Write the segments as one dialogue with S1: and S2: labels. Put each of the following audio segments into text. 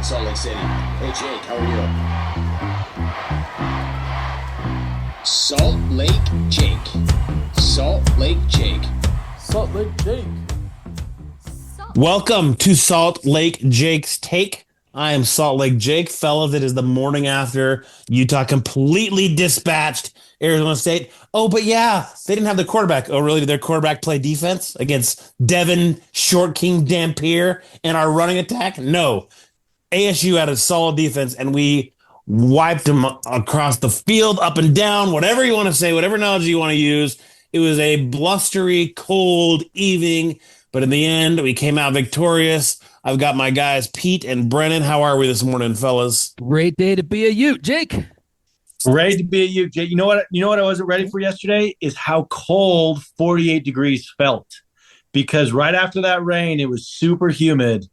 S1: Salt Lake City. Hey, Jake, how are you? Salt Lake Jake. Salt Lake Jake.
S2: Salt Lake Jake.
S3: Welcome to Salt Lake Jake's Take. I am Salt Lake Jake. Fellas, it is the morning after Utah completely dispatched Arizona State. Oh, but yeah, they didn't have the quarterback. Oh, really? Did their quarterback play defense against Devin Short King Dampier and our running attack? No. ASU had a solid defense, and we wiped them across the field, up and down, whatever you want to say, whatever analogy you want to use. It was a blustery, cold evening, but in the end, we came out victorious. I've got my guys, Pete and Brennan. How are we this morning, fellas?
S2: Great day to be a Ute, Jake.
S4: Ready to be a Ute, Jake. You know what I wasn't ready for yesterday is how cold 48 degrees felt. Because right after that rain, it was super humid,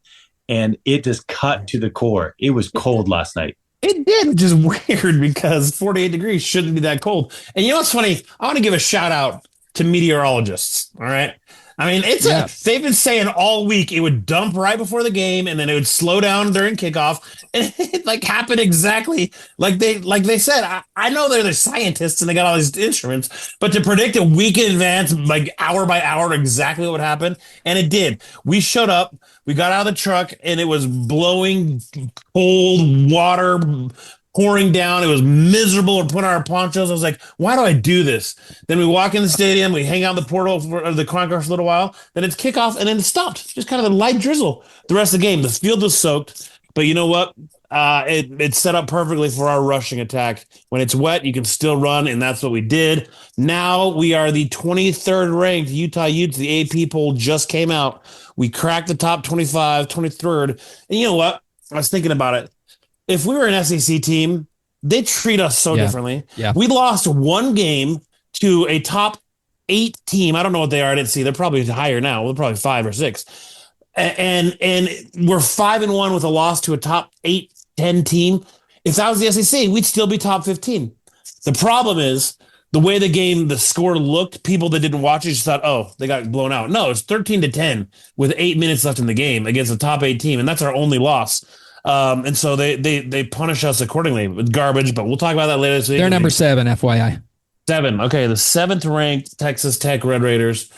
S4: and it just cut to the core. It was cold last night.
S3: It did, which is weird because 48 degrees shouldn't be that cold. And you know what's funny? I want to give a shout out to meteorologists. All right. I mean, they've been saying all week it would dump right before the game and then it would slow down during kickoff. And it happened exactly like they said. I know they're the scientists and they got all these instruments, but to predict a week in advance, like hour by hour, exactly what would happen. And it did. We showed up, we got out of the truck and it was blowing cold water pouring down. It was miserable. We're putting our ponchos. I was like, why do I do this? Then we walk in the stadium. We hang out in the portal for the concourse for a little while. Then it's kickoff, and then it stopped. Just kind of a light drizzle the rest of the game. The field was soaked. But you know what? It's set up perfectly for our rushing attack. When it's wet, you can still run, and that's what we did. Now we are the 23rd ranked Utah Utes. The AP poll just came out. We cracked the top 25, 23rd. And you know what? I was thinking about it. If we were an SEC team, they treat us so differently. Yeah. We lost one game to a top 8 team. I don't know what they are. I didn't see. They're probably higher now. They're probably 5 or 6. And we're 5-1 with a loss to a top 8, 10 team. If that was the SEC, we'd still be top 15. The problem is the way the score looked, people that didn't watch it just thought, oh, they got blown out. No, it's 13-10 with 8 minutes left in the game against a top 8 team. And that's our only loss. And so they punish us accordingly with garbage, but we'll talk about that later this week.
S2: They're number 7, FYI.
S3: 7. Okay, the 7th ranked Texas Tech Red Raiders.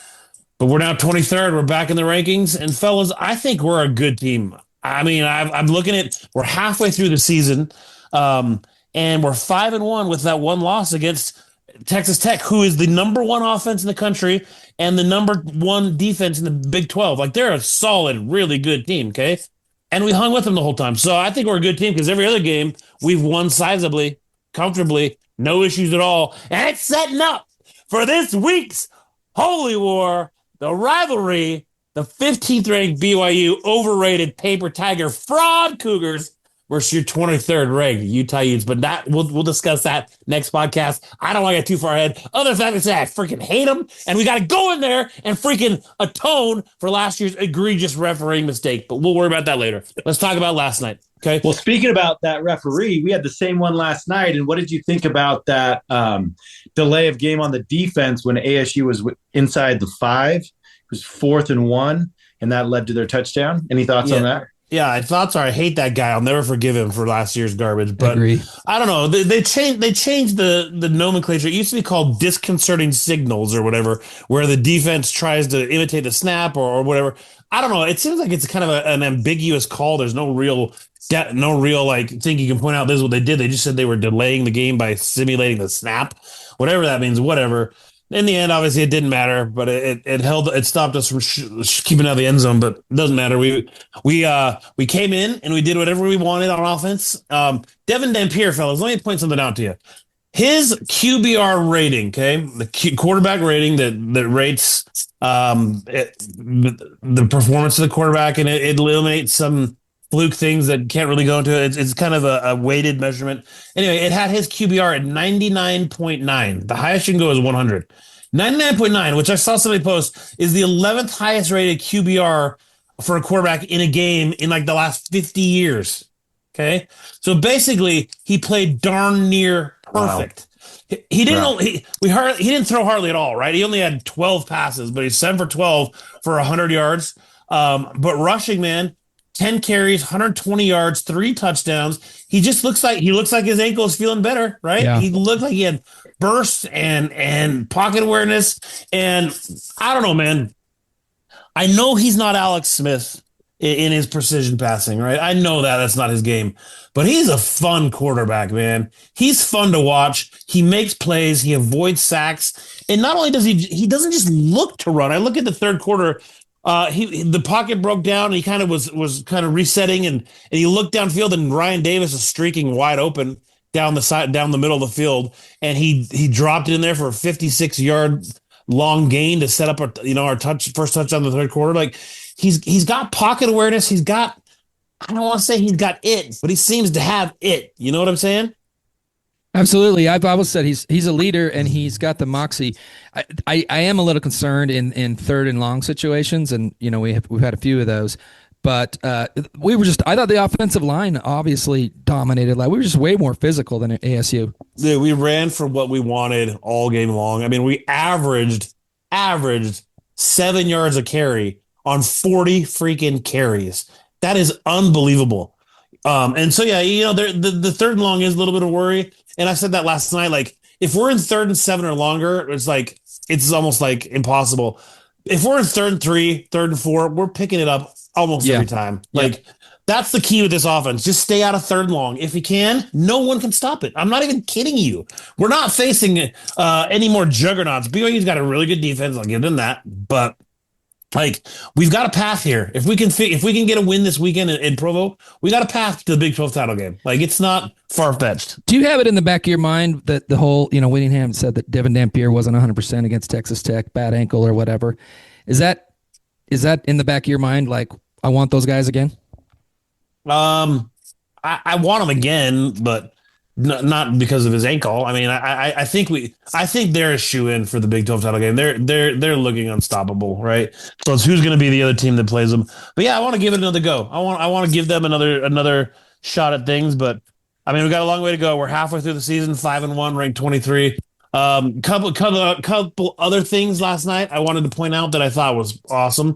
S3: But we're now 23rd. We're back in the rankings. And fellas, I think we're a good team. I mean, I'm looking at, we're halfway through the season. And we're 5-1 with that one loss against Texas Tech, who is the number 1 offense in the country and the number 1 defense in the Big 12. Like, they're a solid, really good team. Okay. And we hung with them the whole time. So I think we're a good team because every other game we've won sizably, comfortably, no issues at all. And it's setting up for this week's Holy War, the rivalry, the 15th ranked BYU overrated paper tiger fraud Cougars versus your 23rd ranked Utah Utes. But that we'll discuss that next podcast. I don't want to get too far ahead. Other than to say I freaking hate them, and we got to go in there and freaking atone for last year's egregious refereeing mistake. But we'll worry about that later. Let's talk about last night. Okay.
S4: Well, speaking about that referee, we had the same one last night. And what did you think about that delay of game on the defense when ASU was inside the 5? It was 4th and 1, and that led to their touchdown. Any thoughts on that?
S3: Yeah, my thoughts are I hate that guy. I'll never forgive him for last year's garbage. But
S2: Agree.
S3: I don't know. They changed the nomenclature. It used to be called disconcerting signals or whatever, where the defense tries to imitate the snap or whatever. I don't know. It seems like it's kind of an ambiguous call. There's no real like thing you can point out. This is what they did. They just said they were delaying the game by simulating the snap, whatever that means. Whatever. In the end, obviously, it didn't matter, but it stopped us from keeping out of the end zone. But it doesn't matter. We came in and we did whatever we wanted on offense. Devin Dampier, fellas, let me point something out to you. His QBR rating, okay, the quarterback rating that rates the performance of the quarterback, and it eliminates some fluke things that can't really go into it. It's kind of a weighted measurement. Anyway, it had his QBR at 99.9. The highest you can go is 100. 99.9, which I saw somebody post, is the 11th highest rated QBR for a quarterback in a game in like the last 50 years. Okay. So basically he played darn near perfect. Wow. He didn't throw hardly at all, right? He only had 12 passes, but he's 7 for 12 for 100 yards. But rushing, man, 10 carries, 120 yards, 3 touchdowns. He looks like his ankle is feeling better, right?
S2: Yeah.
S3: He looked like he had bursts and pocket awareness. And I don't know, man. I know he's not Alex Smith in his precision passing, right? I know that's not his game, but he's a fun quarterback, man. He's fun to watch. He makes plays. He avoids sacks. And not only does he doesn't just look to run. I look at the third quarter. The pocket broke down. And he kind of was kind of resetting, and he looked downfield, and Ryan Davis is streaking wide open down the middle of the field, and he dropped it in there for a 56-yard long gain to set up our first touchdown in the third quarter. Like he's got pocket awareness. I don't want to say he's got it, but he seems to have it. You know what I'm saying?
S2: Absolutely. I've always said he's a leader and he's got the moxie. I am a little concerned in third and long situations, and we've had a few of those. But I thought the offensive line obviously dominated. Like we were just way more physical than ASU.
S3: Dude, we ran for what we wanted all game long. I mean, we averaged 7 yards a carry on 40 freaking carries. That is unbelievable. And so yeah, the third and long is a little bit of worry. And I said that last night. Like if we're in 3rd and 7 or longer, it's almost like impossible. If we're in 3rd and 3, 3rd and 4, we're picking it up almost every time. Like that's the key with this offense. Just stay out of 3rd and long. If you can, no one can stop it. I'm not even kidding you. We're not facing any more juggernauts. BYU's got a really good defense. I'll give them that. But like we've got a path here. If we can get a win this weekend in Provo, we got a path to the Big 12 title game. Like it's not far-fetched.
S2: Do you have it in the back of your mind that the whole, Whittingham said that Devin Dampier wasn't 100% against Texas Tech, bad ankle or whatever? Is that in the back of your mind? Like, I want those guys again?
S3: I want them again, but not because of his ankle. I mean, I think they're a shoe-in for the Big 12 title game. They're looking unstoppable, right? So it's who's going to be the other team that plays them. But yeah, I want to give it another go. I want to give them another shot at things. But I mean, we got a long way to go. We're halfway through the season, 5-1, ranked 23. Couple other things last night I wanted to point out that I thought was awesome.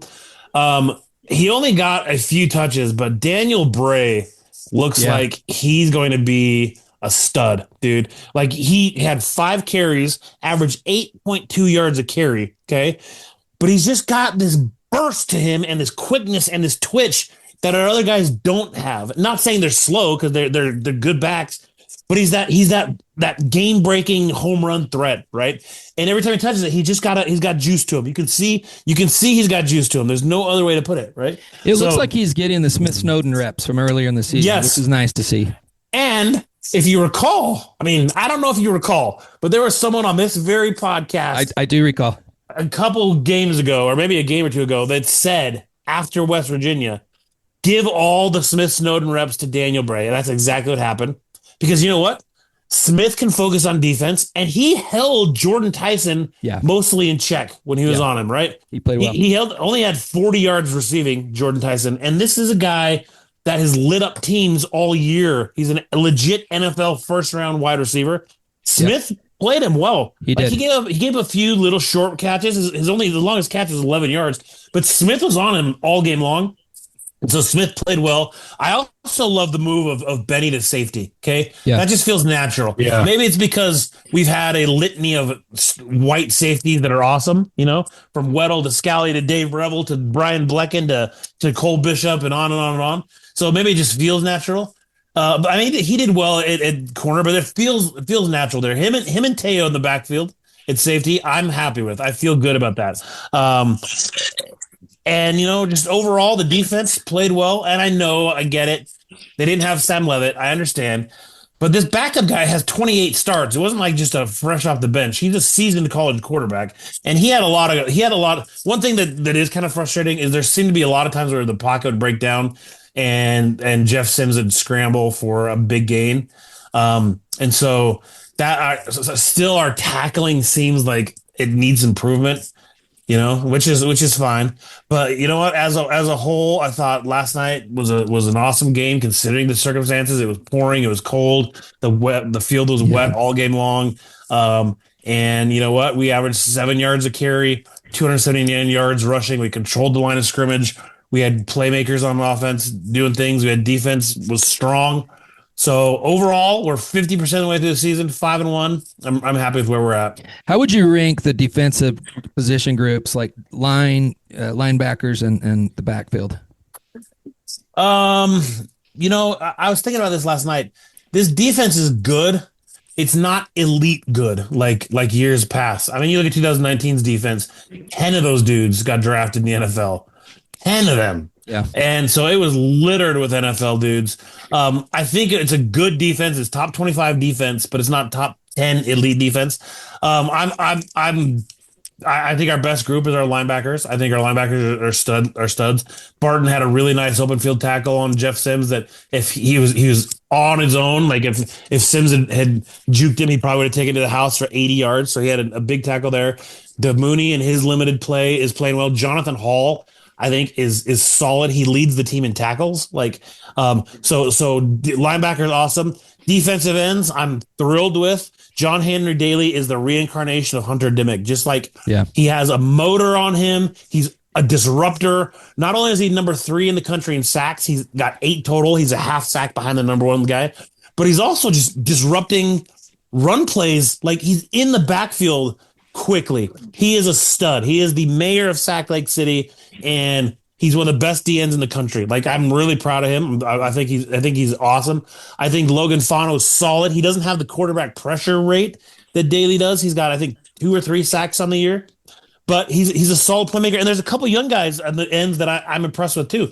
S3: He only got a few touches, but Daniel Bray looks like he's going to be a stud, dude. Like he had 5 carries, averaged 8.2 yards a carry. Okay. But he's just got this burst to him and this quickness and this twitch that our other guys don't have. Not saying they're slow because they're good backs, but he's that game breaking home run threat, right? And every time he touches it, he's got juice to him. You can see he's got juice to him. There's no other way to put it, right?
S2: It looks like he's getting the Smith Snowden reps from earlier in the season, which is nice to see.
S3: And if you recall, I mean, I don't know if you recall, but there was someone on this very podcast.
S2: I do recall.
S3: A couple games ago, or maybe a game or two ago, that said after West Virginia, give all the Smith Snowden reps to Daniel Bray. And that's exactly what happened. Because you know what? Smith can focus on defense, and he held Jordan Tyson mostly in check when he was on him, right?
S2: He played well.
S3: He only had 40 yards receiving, Jordan Tyson. And this is a guy that has lit up teams all year. He's a legit NFL first-round wide receiver. Smith played him well.
S2: He did.
S3: He gave a few little short catches. The longest catch was 11 yards. But Smith was on him all game long. And so Smith played well. I also love the move of Benny to safety. Okay. Yeah. That just feels natural. Yeah. Maybe it's because we've had a litany of white safeties that are awesome, from Weddle to Scally to Dave Revel to Brian Blecken to Cole Bishop and on and on and on. So maybe it just feels natural. But I mean, he did well at corner, but it feels natural there. Him and Teo in the backfield at safety, I'm happy with. I feel good about that. And, just overall, the defense played well. And I get it. They didn't have Sam Levitt. I understand. But this backup guy has 28 starts. It wasn't like just a fresh off the bench. He's a seasoned college quarterback. And he had a lot of, one thing that is kind of frustrating is there seemed to be a lot of times where the pocket would break down and Jeff Sims would scramble for a big gain. And so still our tackling seems like it needs improvement. Which is fine. But you know what? As a whole, I thought last night was an awesome game considering the circumstances. It was pouring, it was cold, the field was wet all game long. And you know what? We averaged 7 yards a carry, 279 yards rushing. We controlled the line of scrimmage. We had playmakers on offense doing things. We had defense was strong. So overall, we're 50% of the way through the season, 5-1. I'm happy with where we're at.
S2: How would you rank the defensive position groups like linebackers and the backfield?
S3: I was thinking about this last night. This defense is good. It's not elite good like years past. I mean, you look at 2019's defense, 10 of those dudes got drafted in the NFL. 10 of them.
S2: Yeah.
S3: And so it was littered with NFL dudes. I think it's a good defense. It's top 25 defense, but it's not top 10 elite defense. I think our best group is our linebackers. I think our linebackers are studs. Barton had a really nice open field tackle on Jeff Sims that if he was on his own, like if Sims had juked him, he probably would have taken it to the house for 80 yards. So he had a big tackle there. Mooney in his limited play is playing well. Jonathan Hall, I think, is solid. He leads the team in tackles. So linebackers awesome. Defensive ends, I'm thrilled with. John Henry Daly is the reincarnation of Hunter Dimick. Just like he has a motor on him. He's a disruptor. Not only is he number 3 in the country in sacks, he's got 8 total. He's a half sack behind the number 1 guy, but he's also just disrupting run plays. Like he's in the backfield quickly. He is a stud. He is the mayor of Sac Lake City, and he's one of the best DNs in the country. Like I'm really proud of him. I think he's awesome. I think Logan Fano is solid. He doesn't have the quarterback pressure rate that Daly does. He's got, I think, 2 or 3 sacks on the year, but he's a solid playmaker. And there's a couple young guys on the ends that I'm impressed with too.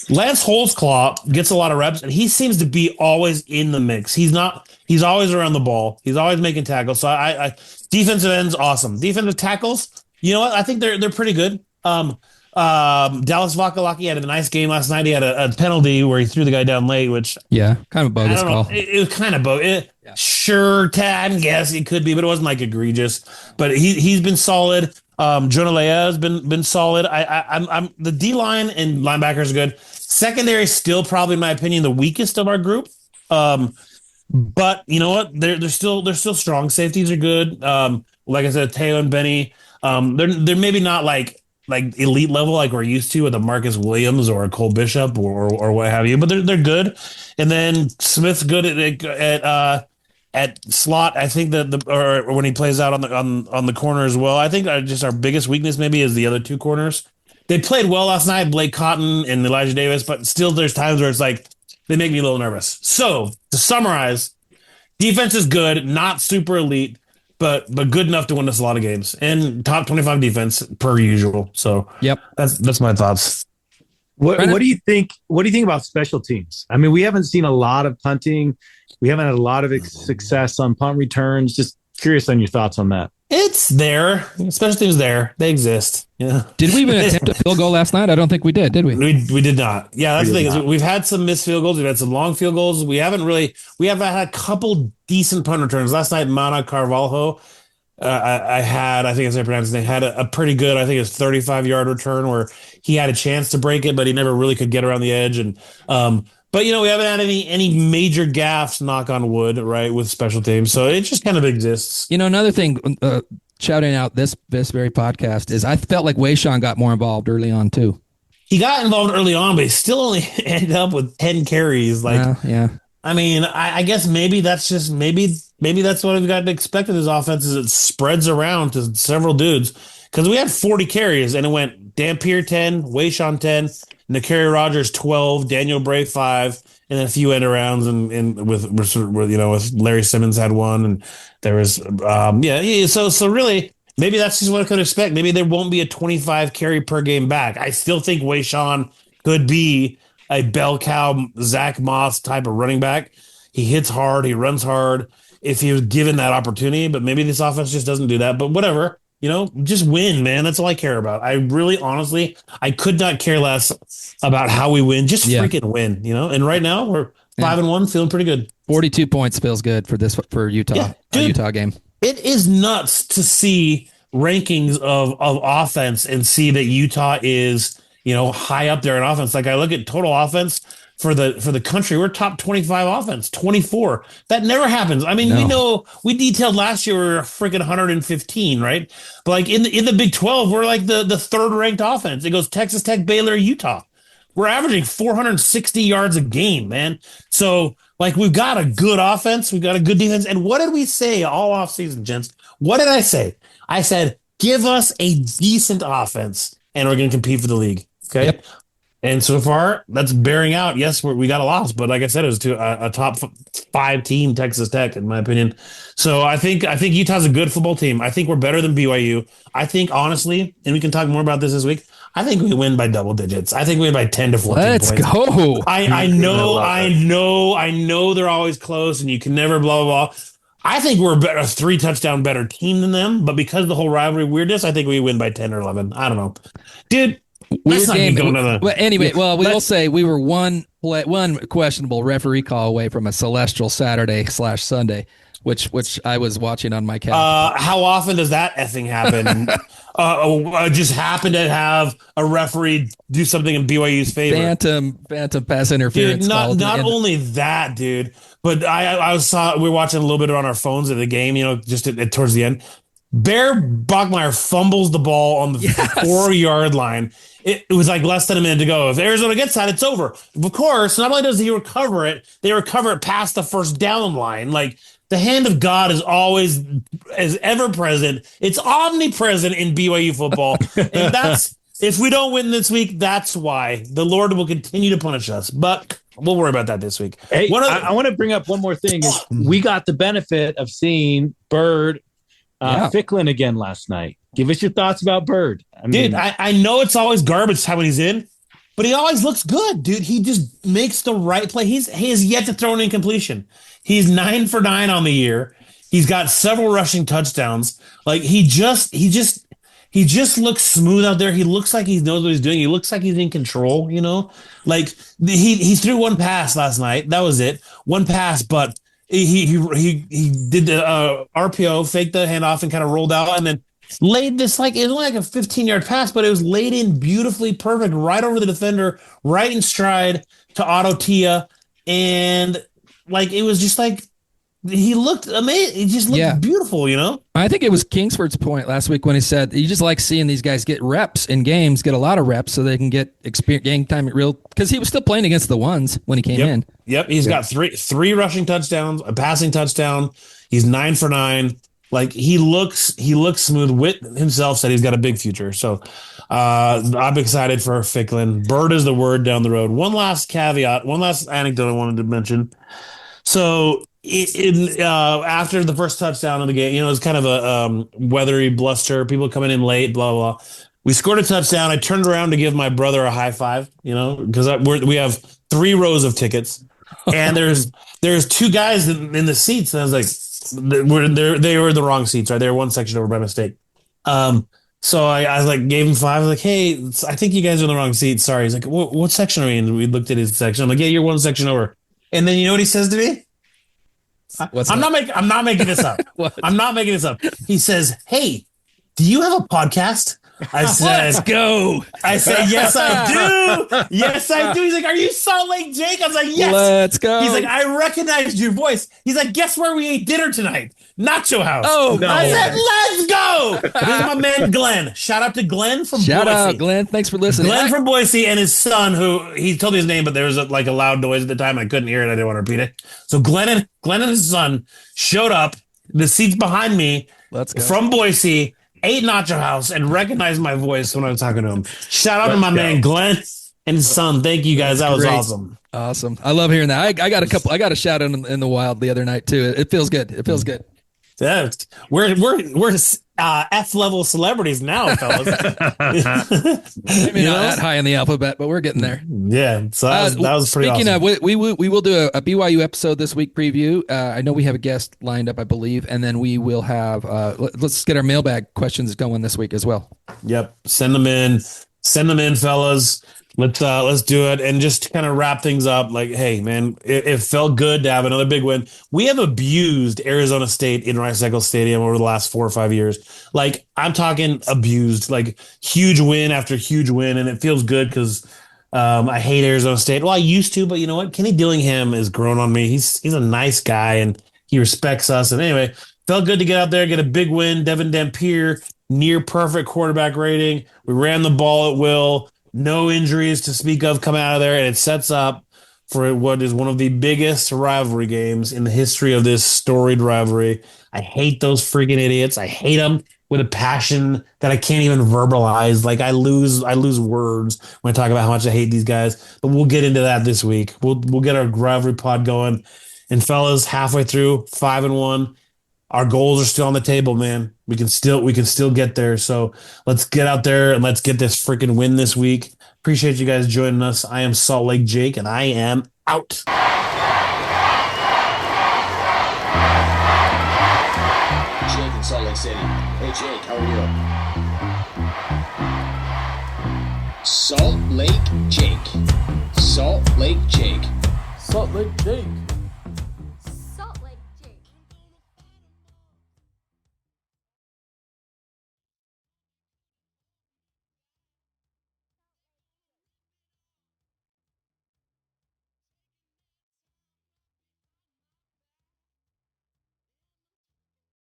S3: Lance Holtzclaw gets a lot of reps, and he seems to be always in the mix. He's always around the ball. He's always making tackles. So I defensive ends, awesome. Defensive tackles, you know what? I think they're pretty good. Dallas Vakalaki had a nice game last night. He had a penalty where he threw the guy down late, which
S2: kind of a bogus call.
S3: It was kind of bogus. Sure, I guess it could be, but it wasn't like egregious. But he's been solid. Jonah Leah has been solid. I'm the D line and linebackers are good. Secondary is still probably, in my opinion, the weakest of our group. But you know what? They're still strong. Safeties are good. Like I said, Taylor and Benny. They're maybe not like elite level like we're used to with a Marcus Williams or a Cole Bishop or what have you, but they're good. And then Smith's good at slot. I think that or when he plays out on the corner as well. I think just our biggest weakness maybe is the other 2 corners. They played well last night, Blake Cotton and Elijah Davis, but still there's times where it's like they make me a little nervous. So to summarize, defense is good, not super elite, but good enough to win us a lot of games, and top 25 defense per usual. So that's my thoughts.
S4: What do you think? What do you think about special teams? I mean, we haven't seen a lot of punting. We haven't had a lot of success on punt returns. Just curious on your thoughts on that.
S3: It's there. Special teams there. They exist. Yeah.
S2: Did we even attempt a field goal last night? I don't think we did we?
S3: We did not. Yeah, that's the thing. Is we've had some missed field goals. We've had some long field goals. We have had a couple decent punt returns. Last night, Mana Carvalho, I think it's how I pronounce his name, had a pretty good, I think it was 35-yard return where he had a chance to break it, but he never really could get around the edge. And but we haven't had any major gaffes, knock on wood, right, with special teams. So it just kind of exists.
S2: Another thing, shouting out this very podcast is I felt like Wayshawn got more involved early on too.
S3: He got involved early on, but he still only ended up with 10 carries. I mean, I guess maybe that's just maybe that's what we've got to expect of this offense is it spreads around to several dudes. Because we had 40 carries and it went Dampier 10, Wayshawn 10, Nakari Rogers 12, Daniel Bray 5, and then a few end arounds and with Larry Simmons had 1, and there was so really maybe that's just what I could expect. Maybe there won't be a 25 carry per game back. I still think Wayshawn could be a bell cow Zach Moss type of running back. He hits hard, he runs hard if he was given that opportunity, but maybe this offense just doesn't do that. But whatever. Just win, man. That's all I care about. I really, honestly, I could not care less about how we win. Just freaking win, And right now we're 5-1, feeling pretty good.
S2: 42 points feels good for Utah.
S3: Yeah, dude,
S2: Utah game.
S3: It is nuts to see rankings of offense and see that Utah is, high up there in offense. Like I look at total offense for the country, we're top 25 offense, 24. That never happens. I mean, we detailed last year we were freaking 115, right? But like in the Big 12, we're like the third ranked offense. It goes Texas Tech, Baylor, Utah. We're averaging 460 yards a game, man. So, like, we've got a good offense. We've got a good defense. And what did we say all offseason, gents? What did I say? I said, give us a decent offense, and we're going to compete for the league. Okay.
S2: Yep.
S3: And so far, that's bearing out. Yes, we got a loss, but like I said, it was to a top 5 team, Texas Tech, in my opinion. So I think Utah's a good football team. I think we're better than BYU. I think, honestly, and we can talk more about this week, I think we win by double digits. I think we win by 10 to 14
S2: Let's
S3: points.
S2: go.
S3: I know they're always close, and you can never blah, blah, blah. I think we're a 3 touchdown better team than them, but because of the whole rivalry weirdness, I think we win by 10 or 11. I don't know. Dude,
S2: Weird game.
S3: Well,
S2: anyway, we will say we were one questionable referee call away from a celestial Saturday/Sunday, which I was watching on my couch.
S3: How often does that effing happen? Just happen to have a referee do something in BYU's favor.
S2: Phantom pass interference.
S3: Dude, not only that, dude, but we were watching a little bit on our phones of the game, just towards the end. Bear Bachmeier fumbles the ball on the 4-yard line. It was like less than a minute to go. If Arizona gets that, it's over. Of course, not only does he recover it, they recover it past the first down line. Like, the hand of God is always, is ever present. It's omnipresent in BYU football. And that's, if we don't win this week, that's why. The Lord will continue to punish us. But we'll worry about that this week.
S4: Hey, I want to bring up one more thing. Is we got the benefit of seeing Bird Ficklin again last night. Give us your thoughts about Bird.
S3: Dude, I know it's always garbage time when he's in, but he always looks good, dude. He just makes the right play. He has yet to throw an incompletion. He's 9 for 9 on the year. He's got several rushing touchdowns. Like, he just looks smooth out there. He looks like he knows what he's doing. He looks like he's in control, Like, he threw one pass last night. That was it. One pass, but he did the RPO, faked the handoff, and kind of rolled out, and then laid this, like, it was only like a 15-yard pass, but it was laid in beautifully perfect right over the defender, right in stride to Otto Tia. And, like, it was just like, he looked amazing. He just looked beautiful,
S2: I think it was Kingsford's point last week when he said he just likes seeing these guys get reps in games, get a lot of reps so they can get experience, game time because he was still playing against the ones when he came in.
S3: Yep. He's got three rushing touchdowns, a passing touchdown. He's 9 for 9. Like, he looks smooth. Witt himself said he's got a big future. So I'm excited for Ficklin. Bird is the word down the road. One last caveat, one last anecdote I wanted to mention. So after the first touchdown of the game, it was kind of a weathery bluster. People coming in late, blah, blah, blah. We scored a touchdown. I turned around to give my brother a high five, because we have 3 rows of tickets. And there's 2 guys in the seats. And I was like, they were in the wrong seats, right? They were one section over by mistake. So I was like, gave him 5. I was like, hey, I think you guys are in the wrong seat. Sorry. He's like, what section are we in? We looked at his section. I'm like, yeah, you're one section over. And then you know what he says to me? I'm not making this up. I'm not making this up. He says, hey, do you have a podcast? I said, let's go. I said, yes, I do. Yes, I do. He's like, are you Salt Lake Jake? I was like, yes.
S2: Let's go.
S3: He's like, I recognized your voice. He's like, guess where we ate dinner tonight? Nacho House.
S2: Oh, no.
S3: I said, let's go. This is my man, Glenn. Shout out to Glenn from Boise.
S2: Shout out, Glenn. Thanks for listening.
S3: Glenn from Boise and his son, who he told me his name, but there was a loud noise at the time. I couldn't hear it. I didn't want to repeat it. So Glenn and his son showed up. The seats behind me.
S2: Let's go.
S3: From Boise. Ate Nacho House and recognized my voice when I was talking to him. Shout out to my man Glenn and his son. Thank you guys. That was awesome.
S2: Awesome. I love hearing that. I got a shout out in the wild the other night too. It feels good. It feels good.
S3: Yeah, we're F level celebrities now, fellas.
S2: Maybe not that high in the alphabet, but we're getting there.
S3: Yeah, so that was pretty
S2: speaking
S3: awesome.
S2: Of, we will do a BYU episode this week preview. I know we have a guest lined up, I believe, and then we will have. Let's get our mailbag questions going this week as well.
S3: Yep, send them in, fellas. Let's do it and just kind of wrap things up. Like, hey, man, it felt good to have another big win. We have abused Arizona State in Rice-Eccles Stadium over the last 4 or 5 years. Like, I'm talking abused, like huge win after huge win, and it feels good because I hate Arizona State. Well, I used to, but you know what? Kenny Dillingham has grown on me. He's a nice guy and he respects us. And anyway, felt good to get out there, get a big win. Devin Dampier, near perfect quarterback rating. We ran the ball at will. No injuries to speak of coming out of there, and it sets up for what is one of the biggest rivalry games in the history of this storied rivalry. I hate those freaking idiots. I hate them with a passion that I can't even verbalize. Like I lose words when I talk about how much I hate these guys. But we'll get into that this week. We'll get our rivalry pod going. And fellas, halfway through, 5-1. Our goals are still on the table, man. We can still get there. So let's get out there and let's get this freaking win this week. Appreciate you guys joining us. I am Salt Lake Jake, and I am out.
S1: Jake in Salt Lake City. Hey Jake, how are you? Salt Lake Jake. Salt Lake Jake.
S5: Salt Lake Jake.